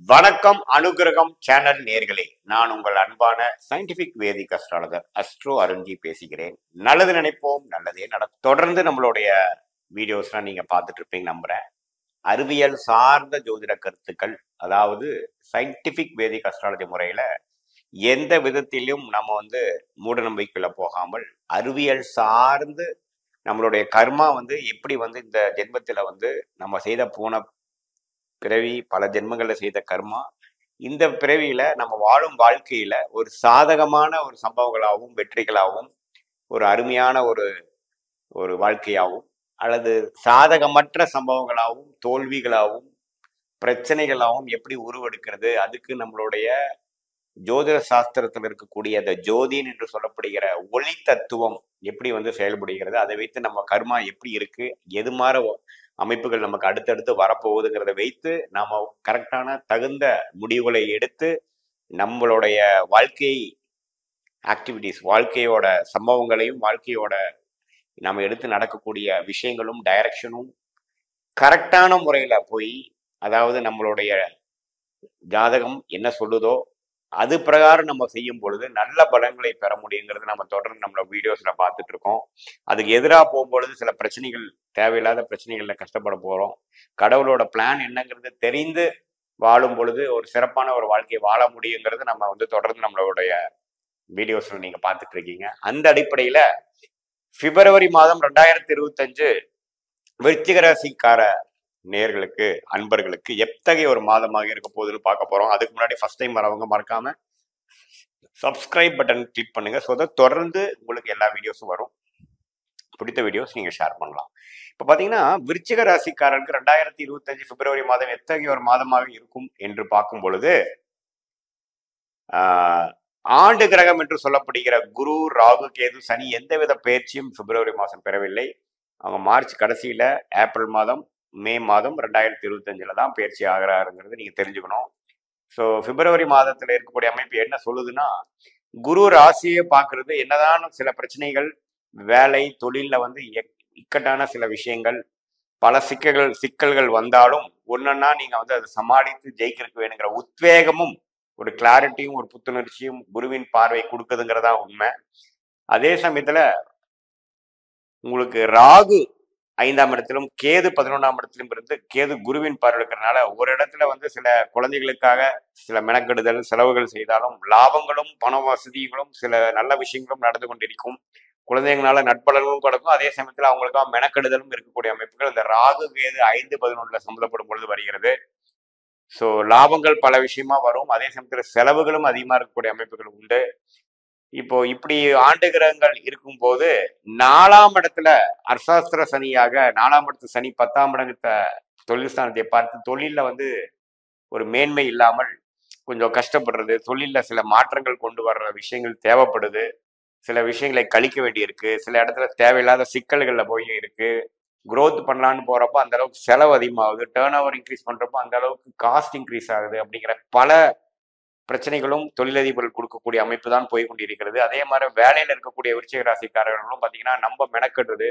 வணக்கம் அனுகிரகம் சேனல் நேர்களே, நான் உங்கள் அன்பான சயின்டிபிக் வேதிக் அஸ்ட்ராலஜர் அஸ்ட்ரோ அருண்ஜி பேசுகிறேன். நல்லது நினைப்போம், நல்லதே நடக்கும். தொடர்ந்து நம்மளுடைய வீடியோஸ்லாம் நீங்க பார்த்துட்டு இருப்பீங்க நம்புறேன். அறிவியல் சார்ந்த ஜோதிட கருத்துக்கள், அதாவது சயின்டிபிக் வேதிக் அஸ்ட்ராலஜி முறையில எந்த விதத்திலும் நம்ம மூட நம்பிக்கையில போகாமல் அறிவியல் சார்ந்து நம்மளுடைய கர்மா எப்படி இந்த ஜென்மத்துல நம்ம செய்த போன பிறவி பல ஜென்மங்கள்ல செய்த கர்மா இந்த பிறவியில நம்ம வாழும் வாழ்க்கையில ஒரு சாதகமான ஒரு சம்பவங்களாகவும் வெற்றிகளாகவும் ஒரு அருமையான ஒரு ஒரு வாழ்க்கையாகவும் அல்லது சாதகமற்ற சம்பவங்களாகவும் தோல்விகளாகவும் பிரச்சனைகளாகவும் எப்படி உருவெடுக்கிறது, அதுக்கு நம்மளுடைய ஜோதிட சாஸ்திரத்தில் இருக்கக்கூடிய அந்த ஜோதின் என்று சொல்லப்படுகிற ஒளி தத்துவம் எப்படி செயல்படுகிறது, அதை வைத்து நம்ம கர்மா எப்படி இருக்கு, எது மாதிரி அமைப்புகள் நமக்கு அடுத்தடுத்து வரப்போகுதுங்கிறத வைத்து நாம கரெக்டான தகுந்த முடிவுகளை எடுத்து நம்மளுடைய வாழ்க்கை ஆக்டிவிட்டிஸ், வாழ்க்கையோட சம்பவங்களையும் வாழ்க்கையோட நம்ம எடுத்து நடக்கக்கூடிய விஷயங்களும் டைரக்ஷனும் கரெக்டான முறையில போய், அதாவது நம்மளுடைய ஜாதகம் என்ன சொல்லுதோ அது பிரகாரம் நம்ம செய்யும் பொழுது நல்ல பலன்களை பெற முடியுங்கிறது நம்ம தொடர்ந்து நம்மளோட வீடியோஸ்ல பார்த்துட்டு இருக்கோம். அதுக்கு எதிராக போகும்பொழுது சில பிரச்சனைகள், தேவையில்லாத பிரச்சனைகள்ல கஷ்டப்பட போறோம். கடவுளோட பிளான் என்னங்கிறது தெரிந்து வாழும் பொழுது ஒரு சிறப்பான ஒரு வாழ்க்கையை வாழ முடியுங்கிறது நம்ம தொடர்ந்து நம்மளுடைய வீடியோஸ்ல நீங்க பார்த்துட்டு இருக்கீங்க. அந்த அடிப்படையில பிப்ரவரி மாதம் 2025 விருச்சிக ராசிக்கார நேர்களுக்கு, அன்பர்களுக்கு எத்தகைய ஒரு மாதமாக இருக்க போகுதுன்னு பார்க்க போறோம். அதுக்கு முன்னாடி ஃபர்ஸ்ட் டைம் வரவங்க மறக்காம சப்ஸ்கிரைப் பட்டன் கிளிக் பண்ணுங்க. ஸோ தொடர்ந்து உங்களுக்கு எல்லா வீடியோஸும் வரும். பிடித்த வீடியோஸ் நீங்க ஷேர் பண்ணலாம். இப்ப பாத்தீங்கன்னா விருச்சிக ராசிக்காரருக்கு 2025 பிப்ரவரி மாதம் எத்தகைய ஒரு மாதமாக இருக்கும் என்று பார்க்கும் பொழுது, ஆண்டு கிரகம் என்று சொல்லப்படுகிற குரு, ராகு, கேது, சனி எந்தவித பயிற்சியும் பிப்ரவரி மாதம் பெறவில்லை. அவங்க மார்ச் கடைசியில ஏப்ரல் மாதம், மே மாதம் 2025 தான் பயிற்சி ஆகிறாருங்கிறது நீங்க தெரிஞ்சுக்கணும். ஸோ பிப்ரவரி மாதத்துல இருக்கக்கூடிய அமைப்பு என்ன சொல்லுதுன்னா, குரு ராசியை பார்க்கறது என்னதான் சில பிரச்சனைகள், வேலை தொழில்ல இக்கட்டான சில விஷயங்கள், பல சிக்கல்கள் வந்தாலும் ஒன்னொன்னா நீங்க அதை சமாளித்து ஜெயிக்கிறதுக்கு வேணுங்கிற உத்வேகமும் ஒரு கிளாரிட்டியும் ஒரு புத்துணர்ச்சியும் குருவின் பார்வை கொடுக்குதுங்கிறதா உண்மை. அதே சமயத்துல உங்களுக்கு ராகு 5ஆம் இடத்திலும் கேது 11ஆம் இடத்திலும் இருந்து கேது குருவின் பார்வை இருக்கிறதுனால ஒரு இடத்துல சில குழந்தைகளுக்காக சில மெனக்கெடுதல் செலவுகள் செய்தாலும் லாபங்களும் பண வசதிகளும் சில நல்ல விஷயங்களும் நடந்து கொண்டிருக்கும். குழந்தைங்களால நட்பலன்களும் கிடக்கும். அதே சமயத்துல அவங்களுக்காக மெனக்கெடுதலும் இருக்கக்கூடிய அமைப்புகள் இந்த ராகு கேது 5-11 சம்மந்தப்படும் பொழுது வருகிறது. ஸோ லாபங்கள் பல விஷயமா வரும். அதே சமயத்துல செலவுகளும் அதிகமா இருக்கக்கூடிய அமைப்புகள் உண்டு. இப்போ இப்படி ஆண்டு கிரகங்கள் இருக்கும் போது 4ஆம் இடத்துல அர்த்தாஸ்திர சனியாக 4ஆம் இடத்து சனி 10ஆம் இடத்தை தொழில் ஸ்தானத்தை பார்த்து தொழில்ல ஒரு மேன்மை இல்லாமல் கொஞ்சம் கஷ்டப்படுறது, தொழில்ல சில மாற்றங்கள் கொண்டு வர்ற விஷயங்கள் தேவைப்படுது. சில விஷயங்களை கழிக்க வேண்டி இருக்கு. சில இடத்துல தேவையில்லாத சிக்கல்கள்ல போய் இருக்கு. குரோத் பண்ணலான்னு போறப்போ அந்த அளவுக்கு செலவு அதிகமாகுது. டேர்ன் ஓவர் இன்க்ரீஸ் பண்றப்போ அந்த அளவுக்கு காஸ்ட் இன்க்ரீஸ் ஆகுது. அப்படிங்கிற பல பிரச்சனைகளும் தொழிலதிபர்கள் கொடுக்கக்கூடிய அமைப்பு தான் போய் கொண்டிருக்கிறது. அதே மாதிரி வேலையில இருக்கக்கூடிய விருச்சிக ராசிக்காரர்களும் பார்த்தீங்கன்னா நம்ம மெனக்கெடுறது,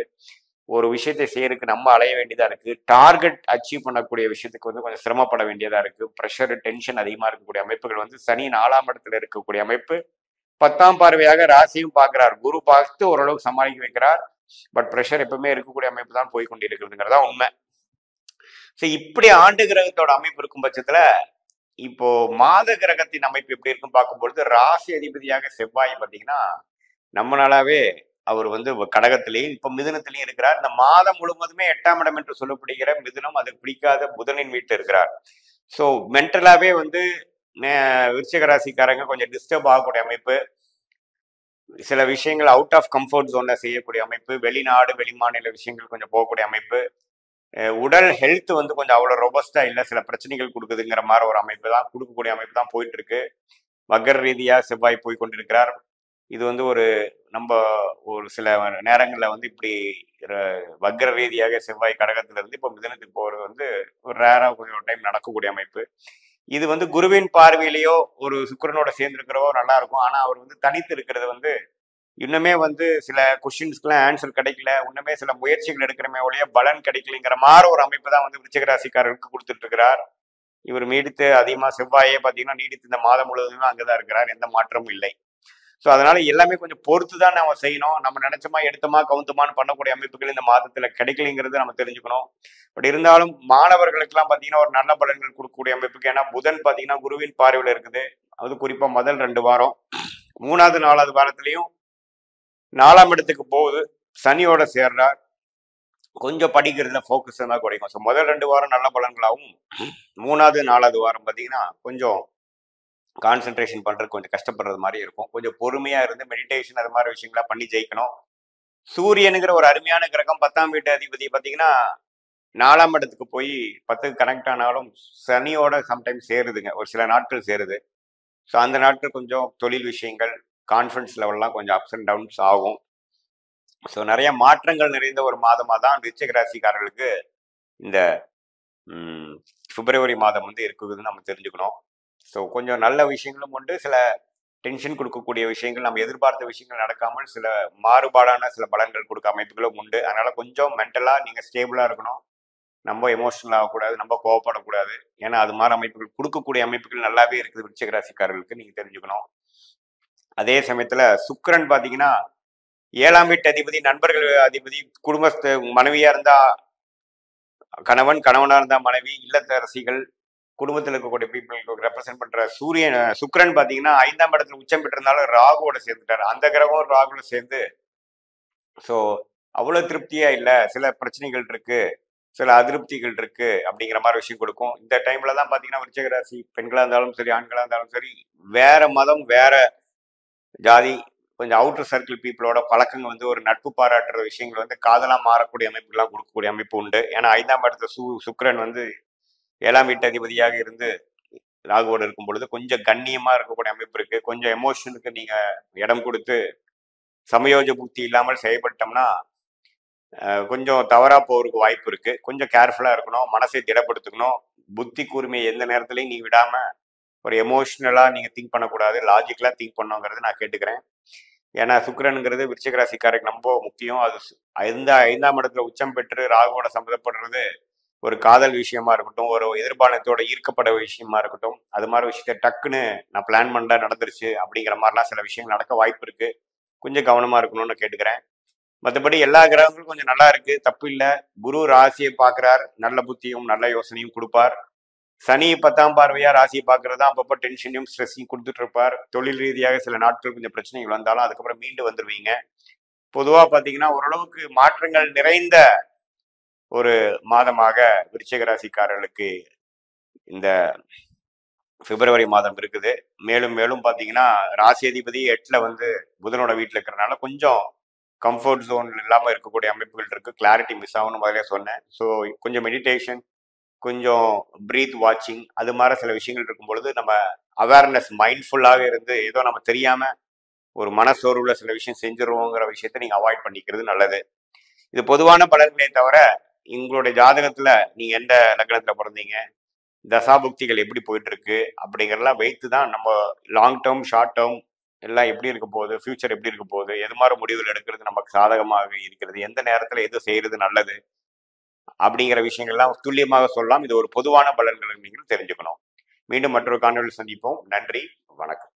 ஒரு விஷயத்தை செய்யறதுக்கு நம்ம அலைய வேண்டியதா இருக்கு. டார்கெட் அச்சீவ் பண்ணக்கூடிய விஷயத்துக்கு கொஞ்சம் சிரமப்பட வேண்டியதா இருக்கு. ப்ரெஷர், டென்ஷன் அதிகமா இருக்கக்கூடிய அமைப்புகள் சனி 4ஆம் இடத்துல இருக்கக்கூடிய அமைப்பு 10ஆம் பார்வையாக ராசியும் பார்க்கிறார். குரு பார்த்து ஓரளவுக்கு சமாளிக்க வைக்கிறார். பட் ப்ரெஷர் எப்பவுமே இருக்கக்கூடிய அமைப்பு தான் போய் கொண்டிருக்கிறதுங்கிறதா உண்மை. ஸோ இப்படி ஆண்டு கிரகத்தோட அமைப்பு இருக்கும் பட்சத்துல இப்போ மாத கிரகத்தின் அமைப்பு எப்படி இருக்குன்னு பார்க்கும்பொழுது, ராசி அதிபதியாக செவ்வாய் பார்த்தீங்கன்னா நம்மளாவே அவர் கடகத்திலையும் இப்ப மிதுனத்திலையும் இருக்கிறார். இந்த மாதம் முழுவதுமே 8ஆம் இடம் என்று சொல்லப்படுகிற மிதுனம், அதுக்கு பிடிக்காத புதனின் வீட்டில் இருக்கிறார். ஸோ மென்டலாவே விருச்சிக ராசிக்காரங்க கொஞ்சம் டிஸ்டர்ப் ஆகக்கூடிய அமைப்பு, சில விஷயங்கள் அவுட் ஆஃப் கம்ஃபர்ட் ஜோன்ல செய்யக்கூடிய அமைப்பு, வெளிநாடு வெளிமாநில விஷயங்கள் கொஞ்சம் போகக்கூடிய அமைப்பு, உடல் ஹெல்த் கொஞ்சம் அவ்வளவு ரொபஸ்டா இல்லை, சில பிரச்சனைகள் கொடுக்குதுங்கிற மாதிரி ஒரு அமைப்பு தான், கொடுக்கக்கூடிய அமைப்பு தான் போயிட்டு இருக்கு. வக்கர ரீதியா செவ்வாய் போய் கொண்டிருக்கிறார். இது ஒரு நம்ம ஒரு சில நேரங்களில் இப்படி வக்கர ரீதியாக செவ்வாய் கடகத்துல இருந்து இப்போ மிதனத்துக்கு போறது ஒரு ரேரா கொஞ்சம் டைம் நடக்கக்கூடிய அமைப்பு. இது குருவின் பார்வையிலேயோ ஒரு சுக்கிரனோட சேர்ந்து இருக்கிறவோ நல்லா இருக்கும். ஆனா அவர் தனித்து இருக்கிறது இன்னுமே சில கொஸ்டின்ஸ்க்குலாம் ஆன்சர் கிடைக்கல, இன்னுமே சில முயற்சிகள் எடுக்கிறமே ஒழிய பலன் கிடைக்கலைங்கிற மாதிரி ஒரு அமைப்பு தான் விருச்சிக ராசிக்காரருக்கு கொடுத்துட்டு இருக்கிறார். இவர் நீடித்து அதிகமாக செவ்வாயே பார்த்தீங்கன்னா நீடித்து இந்த மாதம் முழுவதுமே அங்கே தான் இருக்கிறார், எந்த மாற்றமும் இல்லை. ஸோ அதனால எல்லாமே கொஞ்சம் பொறுத்து தான் நம்ம செய்யணும். நம்ம நினைச்சோமா எடுத்தோமா கவுந்தமான்னு பண்ணக்கூடிய அமைப்புகள் இந்த மாதத்துல கிடைக்கலைங்கிறது நம்ம தெரிஞ்சுக்கணும். பட் இருந்தாலும் மாணவர்களுக்கெல்லாம் பார்த்தீங்கன்னா ஒரு நல்ல பலன்கள் கொடுக்கக்கூடிய அமைப்புக்கு, ஏன்னா புதன் பார்த்தீங்கன்னா குருவின் பார்வையில் இருக்குது. அது குறிப்பாக முதல் 2 வாரம், 3வது 4வது வாரத்திலையும் 4ஆம் இடத்துக்கு போகுது, சனியோட சேர்றார். கொஞ்சம் படிக்கிறதுல ஃபோக்கஸ் தான் குறைக்கும். ஸோ முதல் 2 வாரம் நல்ல பலன்களாகவும், 3வது 4வது வாரம் பார்த்தீங்கன்னா கொஞ்சம் கான்சென்ட்ரேஷன் பண்ணுறது கொஞ்சம் கஷ்டப்படுறது மாதிரி இருக்கும். கொஞ்சம் பொறுமையாக இருந்து மெடிடேஷன் அது மாதிரி விஷயங்கள்லாம் பண்ணி ஜெயிக்கணும். சூரியனுங்கிற ஒரு அருமையான கிரகம் 10ஆம் வீட்டு அதிபதி பார்த்தீங்கன்னா 4ஆம் இடத்துக்கு போய் 10க்கு கனெக்ட் ஆனாலும் சனியோட சம்டைம்ஸ் சேருதுங்க, ஒரு சில நாட்கள் சேருது. ஸோ அந்த நாட்கள் கொஞ்சம் தொழில் விஷயங்கள், கான்ஃபிடன்ஸ் லெவல்லாம் கொஞ்சம் அப்ஸ் அண்ட் டவுன்ஸ் ஆகும். ஸோ நிறைய மாற்றங்கள் நிறைந்த ஒரு மாதமாக தான் விருச்சிக ராசிக்காரர்களுக்கு இந்த பிப்ரவரி மாதம் வந்து இருக்குதுன்னு நம்ம தெரிஞ்சுக்கணும். ஸோ கொஞ்சம் நல்ல விஷயங்களும் உண்டு, சில டென்ஷன் கொடுக்கக்கூடிய விஷயங்கள், நம்ம எதிர்பார்த்த விஷயங்கள் நடக்காமல் சில மாறுபாடான சில பலன்கள் கொடுக்க அமைப்புகளும் உண்டு. அதனால கொஞ்சம் மென்டலாக நீங்கள் ஸ்டேபிளாக இருக்கணும், நம்ம எமோஷனல் ஆகக்கூடாது, நம்ம கோவப்படக்கூடாது. ஏன்னா அது மாதிரி அமைப்புகள் கொடுக்கக்கூடிய அமைப்புகள் நல்லாவே இருக்குது விருச்சிக ராசிக்காரர்களுக்கு, நீங்கள் தெரிஞ்சுக்கணும். அதே சமயத்தில் சுக்கிரன் பார்த்தீங்கன்னா 7ஆம் வீட்டு அதிபதி, நண்பர்கள் அதிபதி, குடும்பஸ்த மனைவியாக இருந்தால் கணவன், கணவனாக இருந்தால் மனைவி, இல்லத்தரசிகள், குடும்பத்தில் இருக்கக்கூடிய பீப்புளுக்கு ரெப்ரசென்ட் பண்ற சுக்கிரன் பார்த்தீங்கன்னா 5ஆம் இடத்துல உச்சம் பெற்றிருந்தாலும் ராகுவோட சேர்ந்துட்டார். அந்த கிரகம் ராகுவோட சேர்ந்து ஸோ அவ்வளோ திருப்தியா இல்லை, சில பிரச்சனைகள் இருக்கு, சில அதிருப்திகள் இருக்கு அப்படிங்கிற மாதிரி விஷயம் கொடுக்கும். இந்த டைம்ல தான் பார்த்தீங்கன்னா விருச்சிக ராசி பெண்களாக இருந்தாலும் சரி, ஆண்களாக இருந்தாலும் சரி, வேற மதம், வேற ஜாதி, கொஞ்சம் அவுட்டர் சர்க்கிள் பீப்புளோட பழக்கங்கள் வந்து ஒரு நட்பு பாராட்டுற விஷயங்கள் வந்து காதலாக மாறக்கூடிய அமைப்புகள்லாம் கொடுக்கக்கூடிய அமைப்பு உண்டு. ஏன்னா 5ஆம் இடத்துல சுக்கிரன் வந்து 7ஆம் வீட்டு அதிபதியாக இருந்து ராகுவோடு இருக்கும் பொழுது கொஞ்சம் கண்ணியமா இருக்கக்கூடிய அமைப்பு இருக்கு. கொஞ்சம் எமோஷனுக்கு நீங்க இடம் கொடுத்து சமயோஜ புத்தி இல்லாமல் செயல்பட்டோம்னா கொஞ்சம் தவறா போறதுக்கு வாய்ப்பு இருக்கு. கொஞ்சம் கேர்ஃபுல்லா இருக்கணும், மனசை திடப்படுத்திக்கணும். புத்தி கூர்மையை எந்த நேரத்துலையும் நீ விடாம ஒரு எமோஷனலா நீங்க திங்க் பண்ணக்கூடாது, லாஜிக்கலா திங்க் பண்ணுங்கிறது நான் கேட்டுக்கிறேன். ஏன்னா சுக்கிரனுங்கிறது விருச்சிக ராசிக்காரருக்கு ரொம்ப முக்கியம். அது எந்த 5ஆம் இடத்துல உச்சம் பெற்று ராகுவோட சம்மந்தப்படுறது ஒரு காதல் விஷயமா இருக்கட்டும், ஒரு எதிர்பாலத்தோட ஈர்க்கப்பட விஷயமா இருக்கட்டும், அது மாதிரி விஷயத்த டக்குன்னு நான் பிளான் பண்ண நடந்துருச்சு அப்படிங்கிற மாதிரிலாம் சில விஷயங்கள் நடக்க வாய்ப்பு இருக்கு. கொஞ்சம் கவனமா இருக்கணும்னு கேட்டுக்கிறேன். மற்றபடி எல்லா கிரகங்களும் கொஞ்சம் நல்லா இருக்கு, தப்பு இல்லை. குரு ராசியை பார்க்கிறார், நல்ல புத்தியும் நல்ல யோசனையும் கொடுப்பார். சனி 10ஆம் பார்வையா ராசியை பார்க்கறது தான் அப்பப்போ டென்ஷனையும் ஸ்ட்ரெஸ்ஸையும் கொடுத்துட்டு இருப்பார். தொழில் ரீதியாக சில நாட்கள் கொஞ்சம் பிரச்சனைகள் வந்தாலும் அதுக்கப்புறம் மீண்டு வந்துடுவீங்க. பொதுவாக பார்த்தீங்கன்னா ஓரளவுக்கு மாற்றங்கள் நிறைந்த ஒரு மாதமாக விருச்சிக ராசிக்காரர்களுக்கு இந்த பிப்ரவரி மாதம் இருக்குது. மேலும் மேலும் பார்த்தீங்கன்னா ராசி அதிபதி 8ல் வந்து புதனோட வீட்டில் இருக்கிறனால கொஞ்சம் கம்ஃபர்ட் ஜோன் இல்லாமல் இருக்கக்கூடிய அமைப்புகள் இருக்கு. கிளாரிட்டி மிஸ் ஆகும்னு முதலே சொன்னேன். ஸோ கொஞ்சம் மெடிடேஷன், கொஞ்சம் ப்ரீத் வாட்சிங், அது மாதிரி சில விஷயங்கள் இருக்கும் பொழுது நம்ம அவேர்னஸ் மைண்ட்ஃபுல்லாகவே இருந்து ஏதோ நம்ம தெரியாம ஒரு மனசோர்வுல சில விஷயம் செஞ்சிருவோங்கிற விஷயத்த நீங்க அவாய்ட் பண்ணிக்கிறது நல்லது. இது பொதுவான பலன்களே தவிர உங்களுடைய ஜாதகத்துல நீங்க எந்த லக்னத்துல பிறந்தீங்க, தசாபுக்திகள் எப்படி போயிட்டு இருக்கு அப்படிங்கிறதெல்லாம் வைத்து தான் நம்ம லாங் டேர்ம், ஷார்ட் டேர்ம் எல்லாம் எப்படி இருக்க போகுது, ஃபியூச்சர் எப்படி இருக்க போகுது, எது மாதிரி முடிவுகள் எடுக்கிறது நமக்கு சாதகமாக இருக்கிறது, எந்த நேரத்துல எது செய்யறது நல்லது அப்படிங்கிற விஷயங்கள்லாம் துல்லியமாக சொல்லலாம். இது ஒரு பொதுவான பலன்களை நீங்கள் தெரிஞ்சுக்கணும். மீண்டும் மற்றொரு காணொலியில் சந்திப்போம். நன்றி, வணக்கம்.